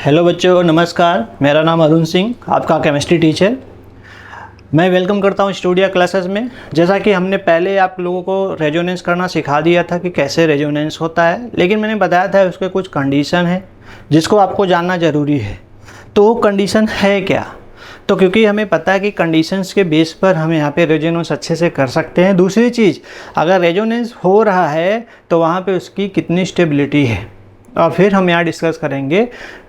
Hello बच्चों, नमस्कार। मेरा नाम अरुण सिंह, आपका केमिस्ट्री टीचर। मैं वेलकम करता हूँ स्टूडियो क्लासेस में। जैसा कि हमने पहले आप लोगों को रेजोनेंस करना सिखा दिया था कि कैसे रेजोनेंस होता है, लेकिन मैंने बताया था उसके कुछ कंडीशन है जिसको आपको जानना ज़रूरी है। तो वो कंडीशन है क्या? तो क्योंकि हमें पता है कि कंडीशंस के बेस पर हम यहाँ पे रेजोनेंस अच्छे से कर सकते हैं। दूसरी चीज़, अगर रेजोनेंस हो रहा है तो वहाँ पे उसकी कितनी स्टेबिलिटी है, और फिर हम यहाँ डिस्कस करेंगे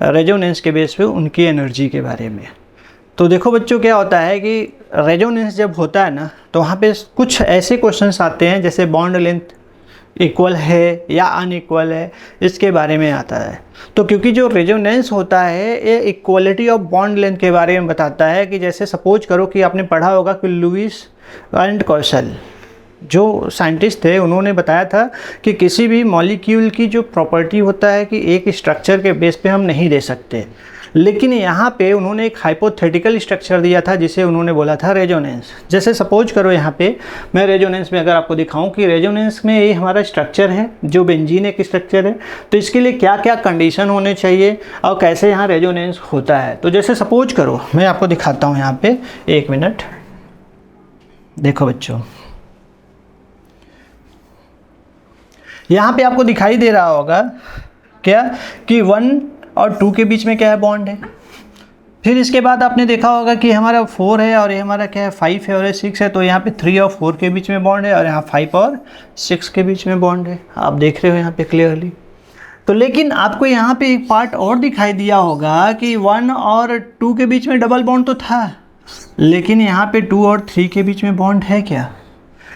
रेजोनेंस के बेस पे उनकी एनर्जी के बारे में। तो देखो बच्चों, क्या होता है कि रेजोनेंस जब होता है ना, तो वहाँ पे कुछ ऐसे क्वेश्चंस आते हैं जैसे बॉन्ड लेंथ इक्वल है या अनइक्वल है, इसके बारे में आता है। तो क्योंकि जो रेजोनेंस होता है ये इक्वलिटी ऑफ बॉन्ड लेंथ के बारे में बताता है कि जैसे सपोज करो कि आपने पढ़ा होगा कि लुईस एंड कॉसल जो साइंटिस्ट थे, उन्होंने बताया था कि किसी भी मॉलिक्यूल की जो प्रॉपर्टी होता है कि एक स्ट्रक्चर के बेस पे हम नहीं दे सकते, लेकिन यहाँ पे उन्होंने एक हाइपोथेटिकल स्ट्रक्चर दिया था जिसे उन्होंने बोला था रेजोनेंस। जैसे सपोज करो यहाँ पे मैं रेजोनेंस में अगर आपको दिखाऊं कि रेजोनेंस में ये हमारा स्ट्रक्चर है जो बेंजीन एक स्ट्रक्चर है, तो इसके लिए क्या क्या कंडीशन होने चाहिए और कैसे यहाँ रेजोनेंस होता है। तो जैसे सपोज करो मैं आपको दिखाता हूँ यहाँ पे, एक मिनट। देखो बच्चों, यहाँ पे आपको दिखाई दे रहा होगा क्या कि 1 और 2 के बीच में क्या है, बॉन्ड है। फिर इसके बाद आपने देखा होगा कि हमारा 4 है और ये हमारा क्या है, 5 है और ये 6 है। तो यहाँ पे 3 और 4 के बीच में बॉन्ड है और यहाँ 5 और 6 के बीच में बॉन्ड है। आप देख रहे हो यहाँ पे क्लियरली। तो लेकिन आपको यहाँ पे एक पार्ट और दिखाई दिया होगा कि 1 और 2 के बीच में डबल बॉन्ड तो था, लेकिन यहाँ पे 2 और 3 के बीच में बॉन्ड है क्या?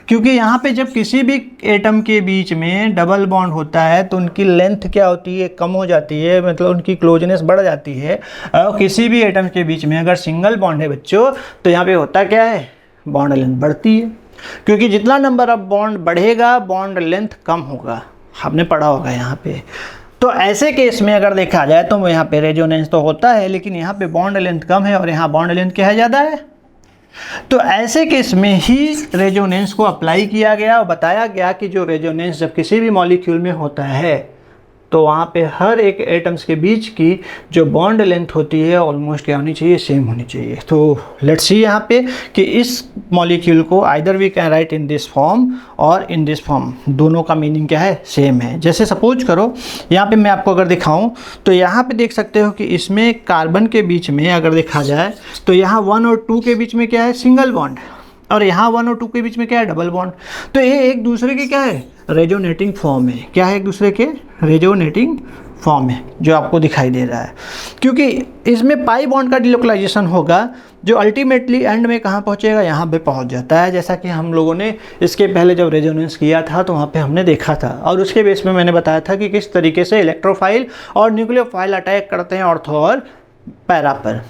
क्योंकि यहाँ पे जब किसी भी एटम के बीच में डबल बॉन्ड होता है तो उनकी लेंथ क्या होती है, कम हो जाती है, मतलब उनकी क्लोजनेस बढ़ जाती है। और किसी भी एटम के बीच में अगर सिंगल बॉन्ड है बच्चों, तो यहाँ पे होता क्या है, बॉन्ड लेंथ बढ़ती है। क्योंकि जितना नंबर ऑफ बॉन्ड बढ़ेगा बॉन्ड लेंथ कम होगा, आपने पढ़ा होगा यहाँ पे। तो ऐसे केस में अगर देखा जाए तो यहाँ पे रेजोनेंस तो होता है, लेकिन यहाँ पे बॉन्ड लेंथ कम है और यहाँ बॉन्ड लेंथ क्या है, ज़्यादा है। तो ऐसे केस में ही रेजोनेंस को अप्लाई किया गया और बताया गया कि जो रेजोनेंस जब किसी भी मॉलिक्यूल में होता है तो वहाँ पे हर एक एटम्स के बीच की जो बॉन्ड लेंथ होती है ऑलमोस्ट क्या होनी चाहिए, सेम होनी चाहिए। तो लेट्स सी यहाँ पे कि इस मॉलिक्यूल को either we can write in this form और इन दिस फॉर्म, दोनों का मीनिंग क्या है, सेम है। जैसे सपोज करो यहाँ पे मैं आपको अगर दिखाऊं तो यहाँ पे देख सकते हो कि इसमें कार्बन के बीच में अगर देखा जाए तो यहाँ 1 और 2 के बीच में क्या है, सिंगल बॉन्ड, और यहाँ 1 और 2 के बीच में क्या है, डबल बॉन्ड। तो ये एक दूसरे के क्या है, रेजोनेटिंग फॉर्म है। क्या है, एक दूसरे के रेजोनेटिंग फॉर्म है, जो आपको दिखाई दे रहा है। क्योंकि इसमें पाई बॉन्ड का डिलोकलाइजेशन होगा जो अल्टीमेटली एंड में कहाँ पहुँचेगा, यहाँ पे पहुँच जाता है। जैसा कि हम लोगों ने इसके पहले जब रेजोनेंस किया था तो वहाँ पे हमने देखा था, और उसके बेस में मैंने बताया था कि किस तरीके से इलेक्ट्रोफाइल और न्यूक्लियोफाइल अटैक करते हैं ऑर्थो और पैरा पर।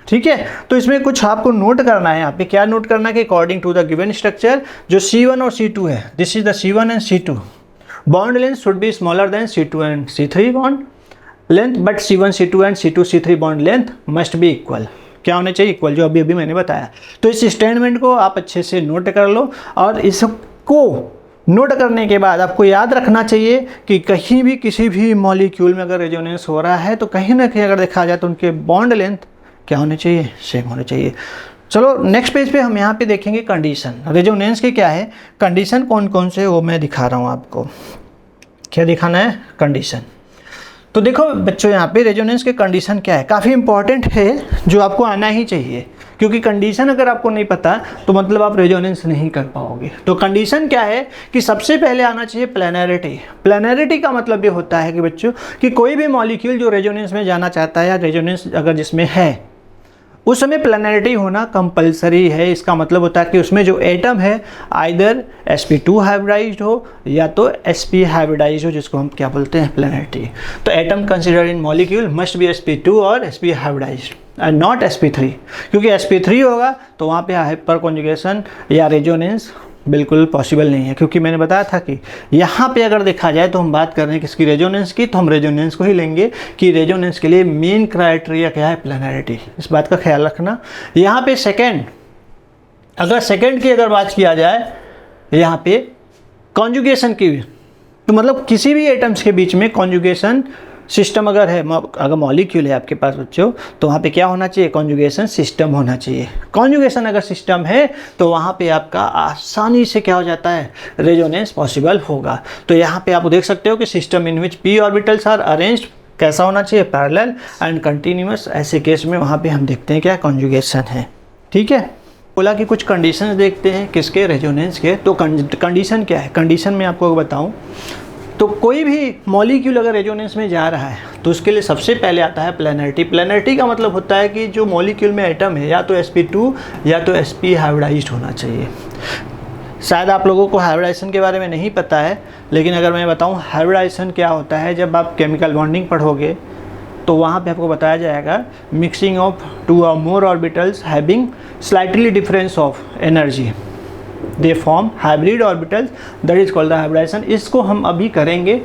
ठीक है, तो इसमें कुछ आपको नोट करना है। यहाँ पे क्या नोट करना है कि according to the given structure जो C1 और C2 है, this is the C1 and C2, bond length should be smaller than C2 and C3 bond length, but C1 C2 and C2 C3 bond length must be equal. क्या होने चाहिए, equal, जो अभी मैंने बताया। तो इस स्टेटमेंट को आप अच्छे से नोट कर लो, और इसको नोट करने के बाद आपको याद रखना चाहिए कि कहीं भी किसी भी मॉलिक्यूल में अगर रेजोनेंस हो रहा है तो कहीं ना कहीं अगर देखा जाए तो उनके बॉन्ड लेंथ क्या होने चाहिए, सेम होने चाहिए। चलो नेक्स्ट पेज पे हम यहाँ पे देखेंगे कंडीशन। रेजोनेंस के क्या है कंडीशन, कौन कौन से, वो मैं दिखा रहा हूँ आपको। क्या दिखाना है, कंडीशन। तो देखो बच्चों, यहाँ पे रेजोनेंस के कंडीशन क्या है, काफ़ी इंपॉर्टेंट है, जो आपको आना ही चाहिए। क्योंकि कंडीशन अगर आपको नहीं पता तो मतलब आप रेजोनेंस नहीं कर पाओगे। तो कंडीशन क्या है कि सबसे पहले आना चाहिए प्लेनैरिटी। प्लेनैरिटी का मतलब ये होता है कि बच्चों कि कोई भी मॉलिक्यूल जो रेजोनेंस में जाना चाहता है या रेजोनेंस अगर जिसमें है, उस समय प्लेनैरिटी होना कंपलसरी है। इसका मतलब होता है कि उसमें जो एटम है आइदर sp2 हाइब्रिडाइज्ड हो या तो sp हाइब्रिडाइज्ड हो, जिसको हम क्या बोलते हैं, प्लेनैरिटी। तो atom considered in molecule must be sp2 और sp hybridised and not sp3, क्योंकि sp3 होगा तो वहाँ पे हाइपर कॉन्जुगेशन या रेजोनेंस बिल्कुल पॉसिबल नहीं है। क्योंकि मैंने बताया था कि यहाँ पे अगर देखा जाए तो हम बात कर रहे हैं किसकी, रेजोनेंस की, तो हम रेजोनेंस को ही लेंगे कि रेजोनेंस के लिए मेन क्राइटेरिया क्या है, प्लेनैरिटी। इस बात का ख्याल रखना। यहाँ पे सेकेंड, अगर सेकेंड की अगर बात किया जाए यहाँ पे कॉन्जुगेशन की, तो मतलब किसी भी एटम्स के बीच में कॉन्जुगेशन सिस्टम अगर है, अगर मॉलिक्यूल है आपके पास बच्चों, तो वहाँ पे क्या होना चाहिए, कॉन्जुगेशन सिस्टम होना चाहिए। कॉन्जुगेशन अगर सिस्टम है तो वहाँ पे आपका आसानी से क्या हो जाता है, रेजोनेंस पॉसिबल होगा। तो यहाँ पे आप देख सकते हो कि system in which p orbitals are arranged कैसा होना चाहिए, पैरेलल एंड कंटिन्यूअस। ऐसे केस में वहाँ पे हम देखते हैं क्या, कॉन्जुगेशन है। ठीक है, बोला कि कुछ कंडीशंस देखते हैं किसके, रेजोनेंस के। तो कंडीशन क्या है, कंडीशन में आपको बताऊं तो कोई भी मॉलिक्यूल अगर रेजोनेंस में जा रहा है तो उसके लिए सबसे पहले आता है प्लेनरिटी। प्लेनरिटी का मतलब होता है कि जो मॉलिक्यूल में एटम है या तो sp2 या तो sp हाइब्रिडाइज्ड होना चाहिए। शायद आप लोगों को हाइब्रिडाइजेशन के बारे में नहीं पता है, लेकिन अगर मैं बताऊं हाइब्रिडाइजेशन क्या होता है, जब आप केमिकल बॉन्डिंग पढ़ोगे तो वहाँ पे आपको बताया जाएगा मिक्सिंग ऑफ 2 और more orbitals having slightly difference of energy, they form hybrid orbitals, that is called the hybridisation. इसको हम अभी करेंगे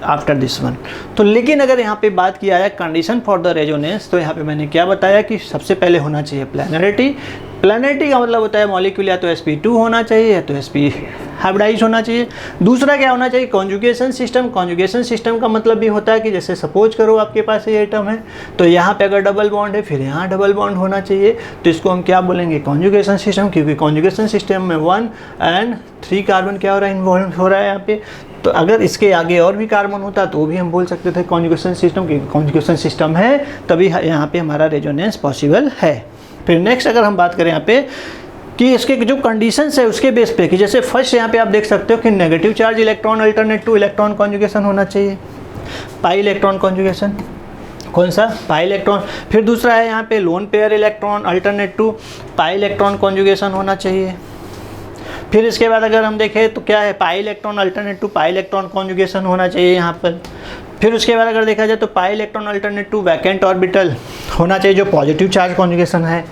आफ्टर दिस वन। तो लेकिन अगर यहाँ पे बात किया जाए कंडीशन फॉर द रेजोनेंस, तो यहाँ पे मैंने क्या बताया कि सबसे पहले होना चाहिए प्लेनरिटी। प्लेनरिटी का मतलब होता है मॉलिक्यूल या तो sp2 होना चाहिए या तो sp हाइब्रिडाइज होना चाहिए। दूसरा क्या होना चाहिए, कॉन्जुगेशन सिस्टम। कॉन्जुगेशन सिस्टम का मतलब भी होता है कि जैसे सपोज करो आपके पास ये एटम है, तो यहाँ पे अगर डबल बॉन्ड है फिर यहाँ डबल बॉन्ड होना चाहिए, तो इसको हम क्या बोलेंगे, कॉन्जुगेशन सिस्टम। क्योंकि कॉन्जुगेशन सिस्टम में 1 and 3 कार्बन क्या हो रहा है, इन्वॉल्व हो रहा है यहाँ पे। तो अगर इसके आगे और भी कार्बन होता तो भी हम बोल सकते थे कॉन्जुगेशन सिस्टम, क्योंकि कॉन्जुगेशन सिस्टम है तभी यहाँ पे हमारा रेजोनेंस पॉसिबल है। फिर नेक्स्ट अगर हम बात करें यहाँ पे कि इसके जो कंडीशंस है उसके बेस पे, कि जैसे फर्स्ट यहाँ पे आप देख सकते हो कि negative charge electron alternate two electron conjugation होना चाहिए, पाई इलेक्ट्रॉन कॉन्जुगेशन। कौन सा, पाई इलेक्ट्रॉन। फिर दूसरा है यहाँ पे lone pair electron alternate to pi electron conjugation होना चाहिए। फिर इसके बाद अगर हम देखें तो क्या है, pi electron alternate to pi electron conjugation होना चाहिए यहाँ पर। फिर उसके बाद अगर देखा जाए तो pi electron alternate to vacant orbital होना चाहिए, जो पॉजिटिव चार्ज कॉन्जुगेशन है।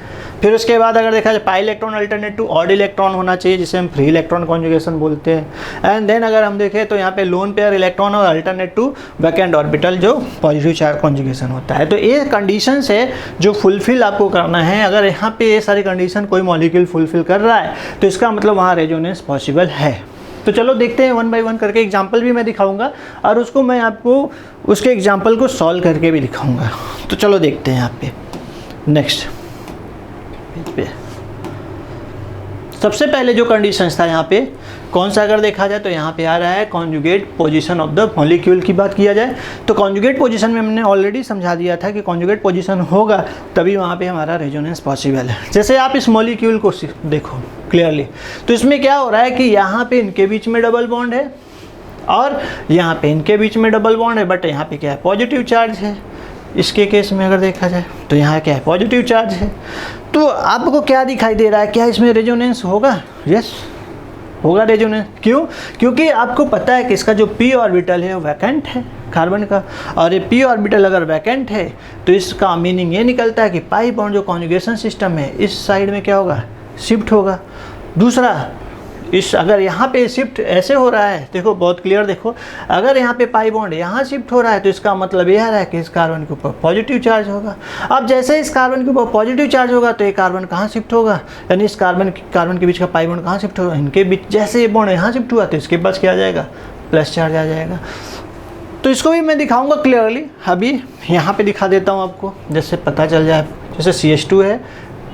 फिर उसके बाद अगर देखा जाए pi electron alternate to odd electron होना चाहिए, जिसे हम फ्री इलेक्ट्रॉन कॉन्जुगेशन बोलते हैं। एंड देन अगर हम देखें तो यहाँ पे लोन पेयर इलेक्ट्रॉन और अल्टरनेट टू वैकेंट ऑर्बिटल, जो पॉजिटिव चार्ज कॉन्जुगेशन होता है। तो ये कंडीशंस है जो फुलफिल आपको करना है। अगर यहाँ पे ये सारी कंडीशन कोई मॉलिक्यूल फुलफिल कर रहा है तो इसका मतलब वहाँ रेजोनेंस पॉसिबल है। तो चलो देखते हैं 1 by 1 करके। एग्जाम्पल भी मैं दिखाऊंगा और उसको मैं आपको उसके एग्जाम्पल को सॉल्व करके भी दिखाऊंगा। तो चलो देखते हैं यहाँ पे नेक्स्ट पेज पे। सबसे पहले जो कंडीशंस था यहाँ पे कौन सा, अगर देखा जाए तो यहाँ पे आ रहा है conjugate position of the molecule की बात किया जाए तो कॉन्जुगेट पोजीशन में हमने ऑलरेडी समझा दिया था कि कॉन्जुगेट पोजीशन होगा तभी वहाँ पे हमारा रेजोनेंस पॉसिबल है। जैसे आप इस मॉलिक्यूल को देखो क्लियरली, तो इसमें क्या हो रहा है कि यहाँ पे इनके बीच में डबल बॉन्ड है और यहाँ पे इनके बीच में डबल बॉन्ड है, बट यहाँ पे क्या है, पॉजिटिव चार्ज है। इसके केस में अगर देखा जाए तो यहाँ क्या है, पॉजिटिव चार्ज है। तो आपको क्या दिखाई दे रहा है, क्या इसमें रेजोनेंस होगा? यस होगा रेजोनेंस। क्यों? क्योंकि आपको पता है कि इसका जो p ऑर्बिटल है वो वैकेंट है कार्बन का, और ये p ऑर्बिटल अगर वैकेंट है तो इसका मीनिंग ये निकलता है कि पाई बॉन्ड जो कॉन्जुगेशन सिस्टम है इस साइड में क्या होगा, शिफ्ट होगा। दूसरा, इस अगर यहाँ पे शिफ्ट ऐसे हो रहा है, देखो बहुत क्लियर देखो, अगर यहाँ पे पाई बॉन्ड यहाँ शिफ्ट हो रहा है तो इसका मतलब यह है कि इस कार्बन के ऊपर पॉजिटिव चार्ज होगा। अब जैसे इस कार्बन के ऊपर पॉजिटिव चार्ज होगा तो ये कार्बन कहाँ शिफ्ट होगा, यानी इस कार्बन के बीच का पाई बॉन्ड कहाँ शिफ्ट होगा, इनके बीच। जैसे ये बॉन्ड यहाँ शिफ्ट हुआ तो इसके पास क्या आ जाएगा, प्लस चार्ज आ जाएगा। तो इसको भी मैं दिखाऊंगा क्लियरली, अभी यहाँ पे दिखा देता हूँ आपको, जैसे पता चल जाए। जैसे CH2 है,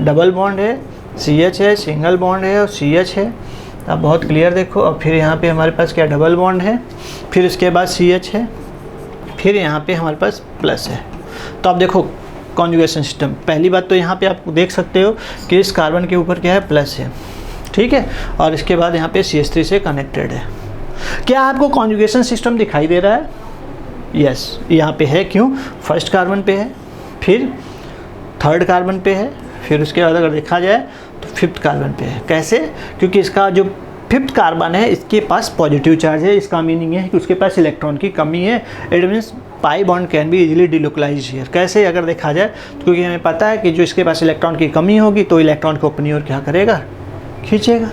डबल बॉन्ड है, CH है, सिंगल बॉन्ड है और CH है। आप बहुत क्लियर देखो। और फिर यहाँ पे हमारे पास क्या, डबल बॉन्ड है, फिर इसके बाद CH है, फिर यहाँ पे हमारे पास प्लस है। तो आप देखो कॉन्जुगेशन सिस्टम, पहली बात तो यहाँ पे आप देख सकते हो कि इस कार्बन के ऊपर क्या है, प्लस है, ठीक है, और इसके बाद यहाँ पे CH3 से कनेक्टेड है। क्या आपको कॉन्जुगेशन सिस्टम दिखाई दे रहा है? यस, यहाँ पे है। क्यों? फर्स्ट कार्बन पे है, फिर थर्ड कार्बन पे है, फिर उसके बाद अगर देखा जाए तो फिफ्थ कार्बन पे है। कैसे? क्योंकि इसका जो फिफ्थ कार्बन है इसके पास पॉजिटिव चार्ज है। इसका मीनिंग है कि उसके पास इलेक्ट्रॉन की कमी है। It means pi bond can be easily delocalise here. कैसे? अगर देखा जाए तो क्योंकि हमें पता है कि जो इसके पास इलेक्ट्रॉन की कमी होगी तो इलेक्ट्रॉन को अपनी ओर क्या करेगा, खींचेगा।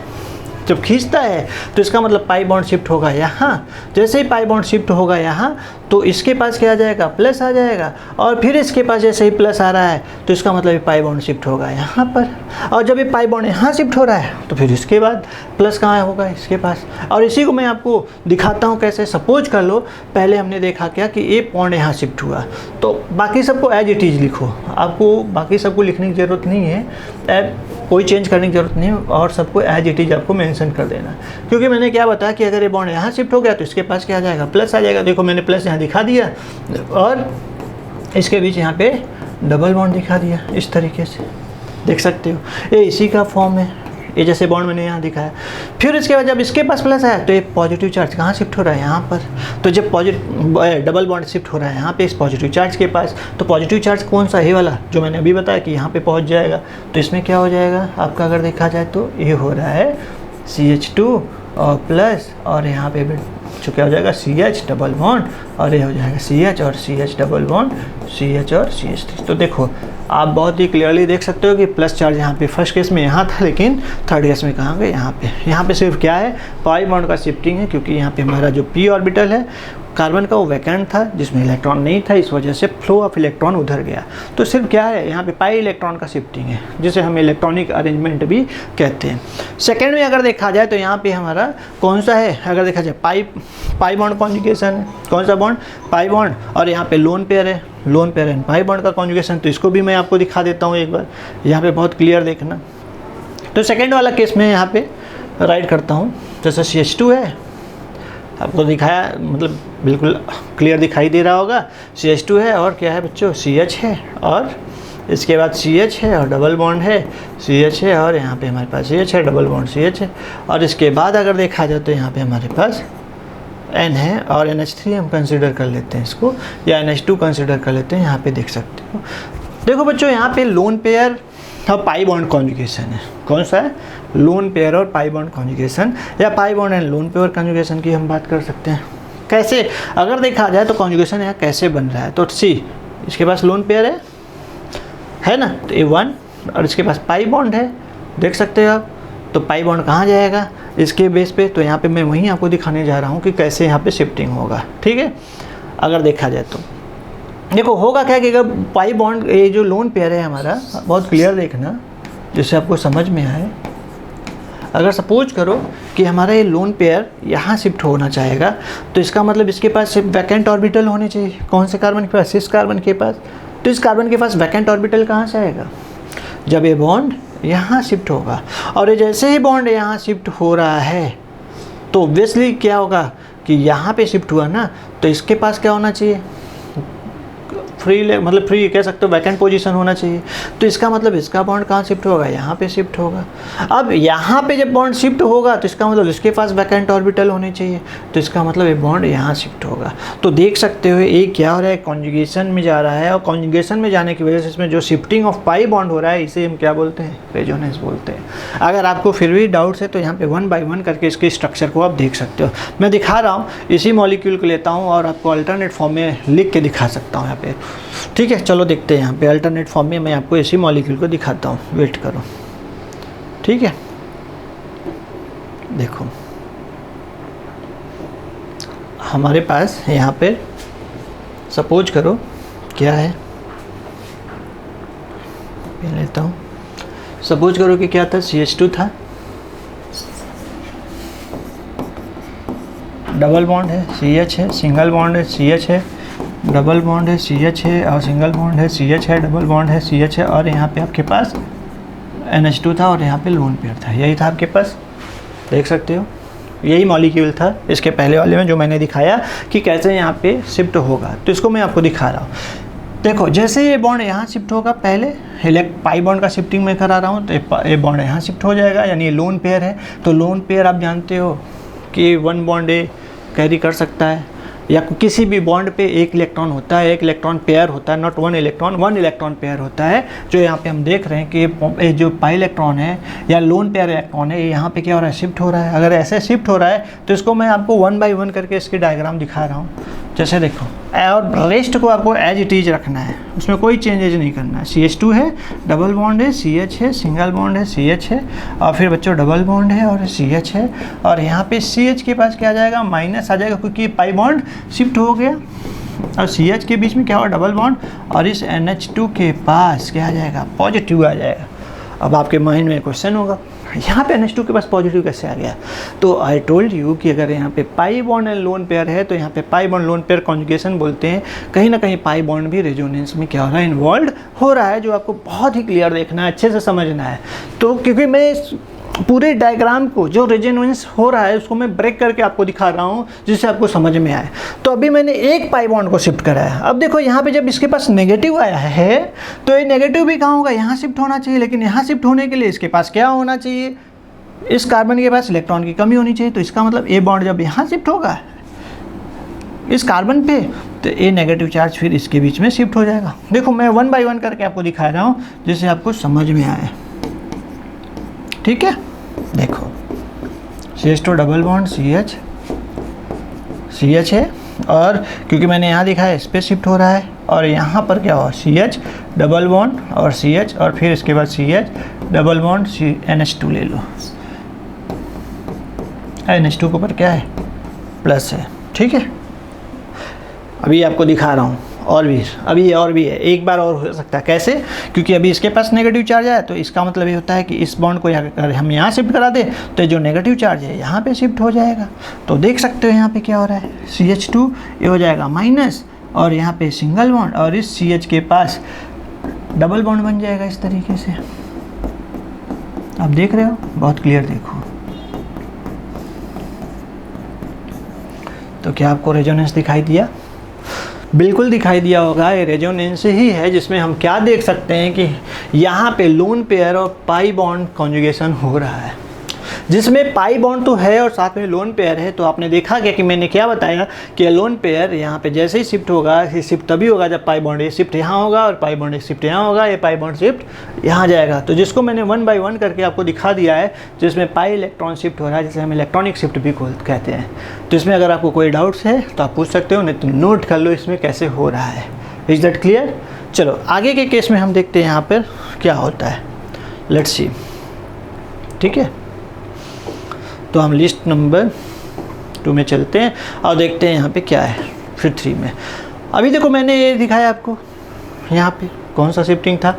जब खींचता है तो इसका मतलब पाई बॉन्ड शिफ्ट होगा यहाँ। जैसे ही पाई बॉन्ड शिफ्ट होगा यहाँ तो इसके पास क्या आ जाएगा, प्लस आ जाएगा, और फिर इसके पास जैसे ही प्लस आ रहा है तो इसका मतलब ये पाई बॉन्ड शिफ्ट होगा यहाँ पर, और जब ये पाई बॉन्ड यहाँ शिफ्ट हो रहा है तो फिर इसके बाद प्लस कहाँ होगा, इसके पास। और इसी को मैं आपको दिखाता हूँ कैसे। सपोज कर लो पहले हमने देखा क्या कि ये बॉन्ड यहाँ शिफ्ट हुआ, तो बाकी सबको एज इट इज़ लिखो, आपको बाकी सबको लिखने की ज़रूरत नहीं है, कोई चेंज करने की ज़रूरत नहीं है, और सबको एज इट इज़ आपको मेंशन कर देना। क्योंकि मैंने क्या बताया कि अगर ये बॉन्ड यहाँ शिफ्ट हो गया तो इसके पास क्या आ जाएगा, प्लस आ जाएगा। देखो मैंने प्लस यहाँ दिखा दिया और इसके बीच यहाँ पे डबल बॉन्ड दिखा दिया, इस तरीके से देख सकते हो। ये इसी का फॉर्म है, ये जैसे बॉन्ड मैंने यहाँ दिखाया। फिर इसके बाद जब इसके पास प्लस आया तो ये पॉजिटिव चार्ज कहाँ शिफ्ट हो रहा है, यहाँ पर। तो जब डबल बॉन्ड शिफ्ट हो रहा है यहाँ पे इस पॉजिटिव चार्ज के पास, तो पॉजिटिव चार्ज कौन सा है वाला जो मैंने अभी बताया कि यहाँ पे पहुँच जाएगा। तो इसमें क्या हो जाएगा आपका, अगर देखा जाए तो ये हो रहा है CH2 और प्लस, और यहाँ पे जो क्या हो जाएगा CH डबल बॉन्ड, और ये हो जाएगा CH और CH डबल बॉन्ड, CH और CH3। तो देखो आप बहुत ही क्लियरली देख सकते हो कि प्लस चार्ज यहाँ पे फर्स्ट केस में यहाँ था, लेकिन थर्ड केस में कहाँ गए, यहाँ पे सिर्फ क्या है, पाई बॉन्ड का शिफ्टिंग है। क्योंकि यहाँ पे हमारा जो p ऑर्बिटल है कार्बन का वो वैकेंट था जिसमें इलेक्ट्रॉन नहीं था, इस वजह से फ्लो ऑफ इलेक्ट्रॉन उधर गया। तो सिर्फ क्या है, यहाँ पे पाई इलेक्ट्रॉन का शिफ्टिंग है, जिसे हम इलेक्ट्रॉनिक अरेंजमेंट भी कहते हैं। सेकेंड में अगर देखा जाए तो यहाँ पे हमारा कौन सा है, अगर देखा जाए पाई बॉन्ड कॉन्जुगेशन है। कौन सा बॉन्ड, पाई बॉन्ड, और यहाँ पे लोन पेयर है, lone pair and pi bond का कॉन्जुगेशन। तो इसको भी मैं आपको दिखा देता हूँ एक बार, यहाँ पे बहुत क्लियर देखना। तो सेकेंड वाला केस में यहाँ पे राइट करता हूँ, जैसे CH2 है, आपको दिखाया, मतलब बिल्कुल क्लियर दिखाई दे रहा होगा। CH2 है और क्या है बच्चों, CH है, और इसके बाद CH है और डबल बॉन्ड है, CH है, और यहाँ पे हमारे पास CH है, डबल बॉन्ड CH है, और इसके बाद अगर देखा जाए तो यहाँ पे हमारे पास N है और NH3 हम कंसिडर कर लेते हैं इसको, या NH2 कंसिडर कर लेते हैं। यहाँ पे देख सकते हो, देखो बच्चों यहाँ पे लोन पेयर और पाई बॉन्ड कॉन्जुगेशन है। कौन सा है, लोन पेयर और पाई बॉन्ड कॉन्जुगेशन, या pi bond and lone pair conjugation की हम बात कर सकते हैं। कैसे, अगर देखा जाए तो कॉन्जुगेशन यहाँ कैसे बन रहा है, तो सी इसके पास लोन पेयर है ना, तो A1, और इसके पास पाई बॉन्ड है, देख सकते हो आप। तो पाई बॉन्ड कहाँ जाएगा, इसके बेस पे। तो यहाँ पे मैं वहीं आपको दिखाने जा रहा हूँ कि कैसे यहाँ पे शिफ्टिंग होगा, ठीक है। अगर देखा जाए तो देखो होगा क्या कि अगर पाई बॉन्ड, ये जो लोन पेयर है हमारा, बहुत क्लियर देखना जिससे आपको समझ में आए। अगर सपोज करो कि हमारा ये लोन पेयर यहाँ शिफ्ट होना चाहेगा, तो इसका मतलब इसके पास सिर्फ वैकेंट ऑर्बिटल होने चाहिए। कौन से कार्बन के पास, इस कार्बन के पास। तो इस कार्बन के पास वैकेंट ऑर्बिटल कहाँ से आएगा, जब ये बॉन्ड यहाँ शिफ्ट होगा। और ये जैसे ही बॉन्ड यहाँ शिफ्ट हो रहा है तो ऑब्वियसली क्या होगा कि यहाँ पे शिफ्ट हुआ ना, तो इसके पास क्या होना चाहिए, मतलब फ्री कह सकते हो, वैकेंट पोजीशन होना चाहिए। तो इसका मतलब इसका बॉन्ड कहाँ शिफ्ट होगा, यहाँ पे शिफ्ट होगा। अब यहाँ पे जब बॉन्ड शिफ्ट होगा तो इसका मतलब इसके पास वैकेंट ऑर्बिटल होने चाहिए, तो इसका मतलब ये बॉन्ड यहाँ शिफ्ट होगा। तो देख सकते हो ये क्या हो रहा है, कॉन्जुगेशन में जा रहा है, और कॉन्जुगेशन में जाने की वजह से इसमें जो शिफ्टिंग ऑफ पाई बॉन्ड हो रहा है, इसे हम क्या बोलते हैं, रेजोनेंस बोलते हैं। अगर आपको फिर भी डाउट्स है तो यहाँ पे 1 बाय 1 करके इसके स्ट्रक्चर को आप देख सकते हो। मैं दिखा रहा हूँ, इसी मॉलिक्यूल को लेता हूँ और आपको अल्टरनेट फॉर्म में लिख के दिखा सकता हूँ यहाँ पे, ठीक है। चलो देखते हैं, यहाँ पे अल्टरनेट फॉर्म में मैं आपको इसी मॉलिक्यूल को दिखाता हूँ, वेट करो, ठीक है। देखो हमारे पास यहाँ पे सपोज करो क्या है, पेन लेता हूँ। सपोज करो कि क्या था, CH2 था, डबल बॉन्ड है, CH है, सिंगल बॉन्ड है, CH है, डबल बॉन्ड है, CH है, और सिंगल बॉन्ड है, CH है, डबल बॉन्ड है, CH है, और यहाँ पे आपके पास NH2 था और यहाँ पे लोन पेयर था। यही था आपके पास, देख सकते हो, यही मॉलिक्यूल था इसके पहले वाले में जो मैंने दिखाया कि कैसे यहाँ पे शिफ्ट होगा। तो इसको मैं आपको दिखा रहा हूँ। देखो जैसे ये बॉन्ड यहाँ शिफ्ट होगा, पहले पाई बॉन्ड का शिफ्टिंग मैं करा रहा हूँ, तो ये बॉन्ड यहाँ शिफ्ट हो जाएगा, यानी ये लोन पेयर है। तो लोन पेयर आप जानते हो कि 1 बॉन्ड ए कैरी कर सकता है, या किसी भी बॉन्ड पे एक इलेक्ट्रॉन होता है, एक इलेक्ट्रॉन पेयर होता है, नॉट 1 इलेक्ट्रॉन, 1 इलेक्ट्रॉन पेयर होता है। जो यहाँ पे हम देख रहे हैं कि ये जो पाई इलेक्ट्रॉन है या लोन पेयर इलेक्ट्रॉन है, ये यहाँ पे क्या हो रहा है, शिफ्ट हो रहा है। अगर ऐसे शिफ्ट हो रहा है तो इसको मैं आपको 1 बाय 1 करके इसकी डायग्राम दिखा रहा हूँ। जैसे देखो, और रेस्ट को आपको एज इट इज रखना है, उसमें कोई चेंजेज नहीं करना है। CH2 है, डबल बॉन्ड है, CH है, सिंगल बॉन्ड है, CH है, और फिर बच्चों डबल बॉन्ड है और CH है, और यहाँ पे CH के पास क्या आ जाएगा, माइनस आ जाएगा, क्योंकि पाई बॉन्ड शिफ्ट हो गया, और CH के बीच में क्या होगा, डबल बॉन्ड, और इस NH2 के पास क्या आ जाएगा, पॉजिटिव आ जाएगा। अब आपके माइंड में क्वेश्चन होगा, यहाँ पे NH2 के पास पॉजिटिव कैसे आ गया? तो आई टोल्ड यू कि अगर यहाँ पे pi bond and lone pair है तो यहाँ पे pi bond lone pair conjugation बोलते हैं। कहीं ना कहीं पाई बॉन्ड भी रेजोनेंस में क्या हो रहा है, इन्वॉल्व हो रहा है, जो आपको बहुत ही क्लियर देखना है, अच्छे से समझना है। तो क्योंकि मैं पूरे डायग्राम को जो रेजोनेंस हो रहा है उसको मैं ब्रेक करके आपको दिखा रहा हूँ जिससे आपको समझ में आए। तो अभी मैंने एक पाई बॉन्ड को शिफ्ट करा है। अब देखो यहाँ पे जब इसके पास नेगेटिव आया है तो ये नेगेटिव भी कहाँ होगा, यहाँ शिफ्ट होना चाहिए, लेकिन यहाँ शिफ्ट होने के लिए इसके पास क्या होना चाहिए, इस कार्बन के पास इलेक्ट्रॉन की कमी होनी चाहिए। तो इसका मतलब ए बॉन्ड जब यहाँ शिफ्ट होगा इस कार्बन पे तो ए नेगेटिव चार्ज फिर इसके बीच में शिफ्ट हो जाएगा। देखो मैं 1 बाय 1 करके आपको दिखा रहा हूँ जिससे आपको समझ में आए, ठीक है। देखो CH2 डबल बॉन्ड CH है, और क्योंकि मैंने यहाँ दिखा है इस पर शिफ्ट हो रहा है, और यहाँ पर क्या हुआ, CH डबल बॉन्ड और CH, और फिर इसके बाद CH डबल बॉन्ड NH2 ले लो, NH2 के ऊपर क्या है, प्लस है, ठीक है। अभी आपको दिखा रहा हूँ और भी है, एक बार और हो सकता है। कैसे? क्योंकि अभी इसके पास नेगेटिव चार्ज है, तो इसका मतलब ये होता है कि इस बॉन्ड को अगर हम यहाँ शिफ्ट करा दें तो जो नेगेटिव चार्ज है यहाँ पे शिफ्ट हो जाएगा। तो देख सकते हो यहाँ पे क्या हो रहा है, CH2 ये हो जाएगा माइनस, और यहाँ पे सिंगल बॉन्ड, और इस CH के पास डबल बॉन्ड बन जाएगा इस तरीके से। आप देख रहे हो, बहुत क्लियर देखो। तो क्या आपको रेजोनेंस दिखाई दिया? बिल्कुल दिखाई दिया होगा। ये रेजोनेंस ही है जिसमें हम क्या देख सकते हैं कि यहाँ पे लोन पेयर और पाई बॉन्ड कॉन्जुगेशन हो रहा है, जिसमें पाई बॉन्ड तो है और साथ में लोन पेयर है। तो आपने देखा क्या कि मैंने क्या बताया कि लोन पेयर यहाँ पे जैसे ही शिफ्ट होगा, शिफ्ट तभी होगा जब पाई बॉन्ड ये शिफ्ट यहाँ होगा और पाई बॉन्ड शिफ्ट यहाँ होगा, ये पाई बॉन्ड शिफ्ट यहाँ जाएगा। तो जिसको मैंने 1 बाय 1 करके आपको दिखा दिया है, जिसमें पाई इलेक्ट्रॉन शिफ्ट हो रहा है, जिसे हम इलेक्ट्रॉनिक शिफ्ट भी कहते हैं। तो इसमें अगर आपको कोई डाउट्स है तो आप पूछ सकते हो, नहीं तो नोट कर लो इसमें कैसे हो रहा है। Is that clear? चलो आगे के केस में हम देखते हैं यहाँ पर क्या होता है। लेट्स सी, ठीक है। तो हम लिस्ट नंबर 2 में चलते हैं और देखते हैं यहाँ पे क्या है, फिर 3 में। अभी देखो मैंने ये दिखाया आपको, यहाँ पे कौन सा शिफ्टिंग था,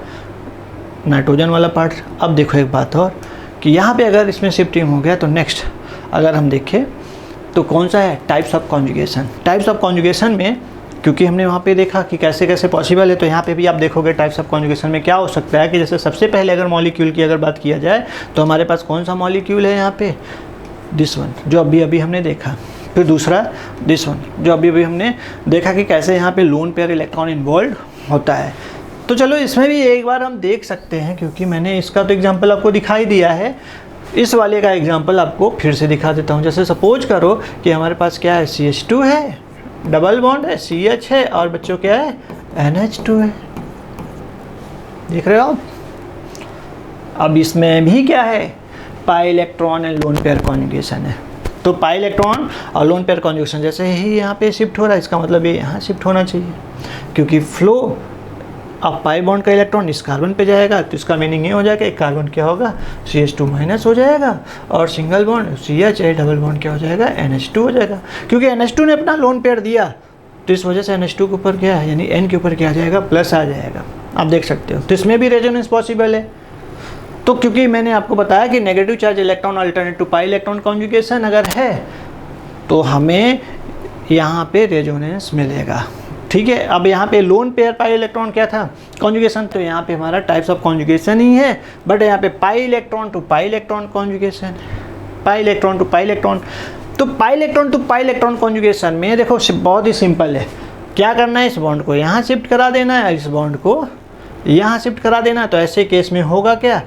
नाइट्रोजन वाला पार्ट। अब देखो एक बात और कि यहाँ पे अगर इसमें शिफ्टिंग हो गया तो नेक्स्ट अगर हम देखें तो कौन सा है, types of conjugation. Types of conjugation में क्योंकि हमने वहाँ पे देखा कि कैसे कैसे पॉसिबल है, तो यहाँ पे भी आप देखोगे टाइप्स ऑफ कॉन्जुगेशन में क्या हो सकता है कि जैसे सबसे पहले अगर मॉलिक्यूल की अगर बात किया जाए तो हमारे पास कौन सा मॉलिक्यूल है यहाँ पे, दिस वन जो अभी हमने देखा। फिर दूसरा दिस वन जो अभी हमने देखा कि कैसे यहाँ पे लोन पेयर इलेक्ट्रॉन इन्वॉल्व होता है। तो चलो इसमें भी एक बार हम देख सकते हैं, क्योंकि मैंने इसका तो एग्जांपल आपको दिखाई दिया है, इस वाले का एग्जांपल आपको फिर से दिखा देता हूँ। जैसे सपोज करो कि हमारे पास क्या है, CH2 है, डबल बॉन्ड है, CH है, और बच्चों क्या है, NH2 है। देख रहे हो आप? अब इसमें भी क्या है, pi electron and lone pair conjugation है। तो पाई इलेक्ट्रॉन और लोन पेयर कॉन्जुगेशन जैसे ही यहाँ पे शिफ्ट हो रहा है, इसका मतलब ये यहाँ शिफ्ट होना चाहिए, क्योंकि फ्लो अब पाई बॉन्ड का इलेक्ट्रॉन इस कार्बन पे जाएगा, तो इसका मीनिंग ये हो जाएगा एक कार्बन क्या होगा, CH2 माइनस हो जाएगा, और सिंगल बॉन्ड CH है, डबल बॉन्ड क्या हो जाएगा, NH2 हो जाएगा। क्योंकि NH2 ने अपना लोन पेयर दिया तो इस वजह से NH2 के ऊपर क्या है, यानी N के ऊपर क्या आ जाएगा, प्लस आ जाएगा। आप देख सकते हो। तो इसमें भी रेजोनेंस पॉसिबल है। तो क्योंकि मैंने आपको बताया कि negative charge electron alternate to pi electron conjugation अगर है तो हमें यहाँ पे रेजोनेंस मिलेगा, ठीक है। अब यहाँ पे लोन पेयर पाई इलेक्ट्रॉन क्या था, कॉन्जुगेशन, तो यहाँ पे हमारा टाइप्स ऑफ कॉन्जुगेशन ही है, बट यहाँ पे pi electron to pi electron conjugation, pi electron to pi electron. तो pi electron to pi electron conjugation में देखो बहुत ही सिंपल है, क्या करना है, इस बॉन्ड को यहाँ शिफ्ट करा देना है, इस बॉन्ड को यहाँ शिफ्ट करा देना। तो ऐसे केस में होगा क्या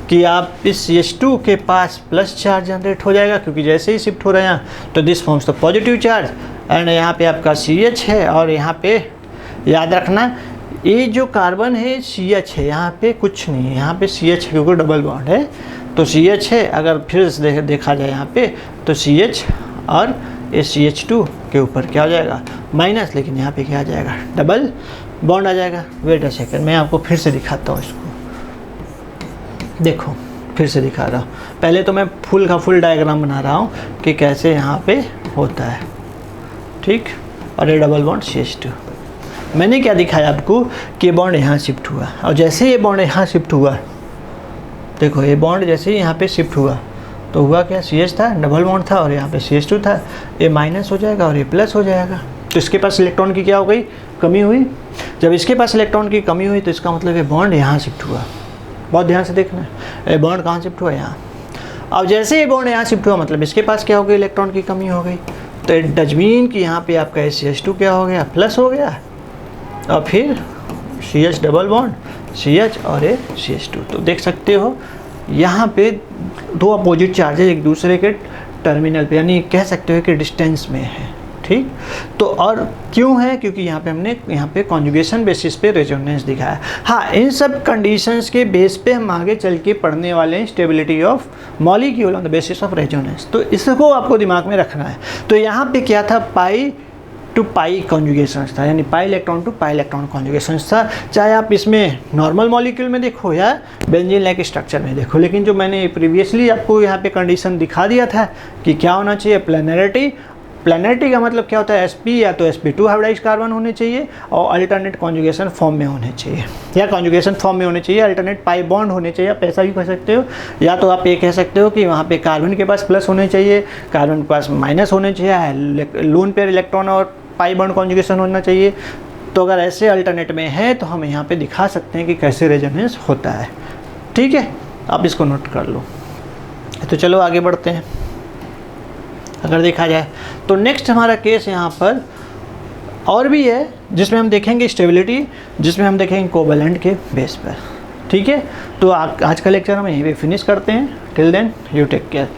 कि आप इस CH2 के पास प्लस चार्ज जनरेट हो जाएगा, क्योंकि जैसे ही शिफ्ट हो रहे हैं तो this forms the positive charge, and यहाँ पे आपका CH है, और यहाँ पे याद रखना ये जो कार्बन है CH है, यहाँ पे कुछ नहीं है, यहाँ पे CH है क्योंकि डबल बॉन्ड है, तो CH है। अगर फिर देखा जाए यहाँ पे तो CH और CH2 के ऊपर क्या हो जाएगा माइनस, लेकिन यहाँ पे क्या आ जाएगा डबल बॉन्ड आ जाएगा। वेट अ सेकंड, मैं आपको फिर से दिखाता हूँ इसको, देखो फिर से दिखा रहा हूँ। पहले तो मैं फुल का फुल डायग्राम बना रहा हूँ कि कैसे यहाँ पे होता है, ठीक। और ये डबल बॉन्ड CH2, मैंने क्या दिखाया आपको कि बॉन्ड यहाँ शिफ्ट हुआ, और जैसे ये बॉन्ड यहाँ शिफ्ट हुआ, देखो ये बॉन्ड जैसे ही यहाँ पे शिफ्ट हुआ तो हुआ क्या, CH था, डबल बॉन्ड था, और यहाँ पे CH2 था, ये माइनस हो जाएगा और ये प्लस हो जाएगा। तो इसके पास इलेक्ट्रॉन की क्या हो गई, कमी हुई। जब इसके पास इलेक्ट्रॉन की कमी हुई तो इसका मतलब ये बॉन्ड यहाँ शिफ्ट हुआ। बहुत ध्यान से देखना है, ये बॉन्ड कहाँ शिफ्ट हुआ, यहाँ। अब जैसे ये बॉन्ड यहाँ शिफ्ट हुआ मतलब इसके पास क्या हो गई, इलेक्ट्रॉन की कमी हो गई। तो इट डज मीन कि यहाँ पे आपका CH2 क्या हो गया, प्लस हो गया, और फिर CH डबल बॉन्ड CH और ये CH2। तो देख सकते हो यहाँ पे दो अपोजिट चार्जेज एक दूसरे के टर्मिनल पे, यानी कह सकते हो कि डिस्टेंस में है, ठीक। तो और क्यों है, क्योंकि यहाँ पे हमने यहाँ पे कॉन्जुगेशन बेसिस पे रेजोनेंस दिखाया। हाँ, इन सब कंडीशंस के बेस पे हम आगे चल के पढ़ने वाले हैं stability of molecule on the basis of resonance. तो इसको आपको दिमाग में रखना है। तो यहाँ पे क्या था, पाई टू पाई कॉन्जुगेशन था, यानी pi electron to pi electron conjugation था। चाहे आप इसमें नॉर्मल मॉलिक्यूल में देखो या बेंजीन लाइक स्ट्रक्चर में देखो, लेकिन जो मैंने प्रीवियसली आपको यहाँ पे कंडीशन दिखा दिया था कि क्या होना चाहिए, प्लेनरिटी। प्लेनरिटी का मतलब क्या होता है, sp या तो sp2 हाइब्रिडाइज्ड कार्बन होने चाहिए और अल्टरनेट कॉन्जुगेशन फॉर्म में होने चाहिए, या कॉन्जुगेशन फॉर्म में होने चाहिए, अल्टरनेट पाई बॉन्ड होने चाहिए। आप ऐसा भी कह सकते हो, या तो आप ये कह सकते हो कि वहाँ पे कार्बन के पास प्लस होने चाहिए, कार्बन के पास माइनस होने चाहिए, लोन पेयर इलेक्ट्रॉन और पाई बॉन्ड कॉन्जुगेशन होना चाहिए। तो अगर ऐसे अल्टरनेट में है तो हम यहाँ पे दिखा सकते हैं कि कैसे रेजोनेंस होता है, ठीक है। आप इसको नोट कर लो। तो चलो आगे बढ़ते हैं। अगर देखा जाए तो नेक्स्ट हमारा केस यहाँ पर और भी है, जिसमें हम देखेंगे स्टेबिलिटी, जिसमें हम देखेंगे कोवैलेंट के बेस पर, ठीक है। तो आज का लेक्चर हम यहीं पे फिनिश करते हैं। Till then you take care.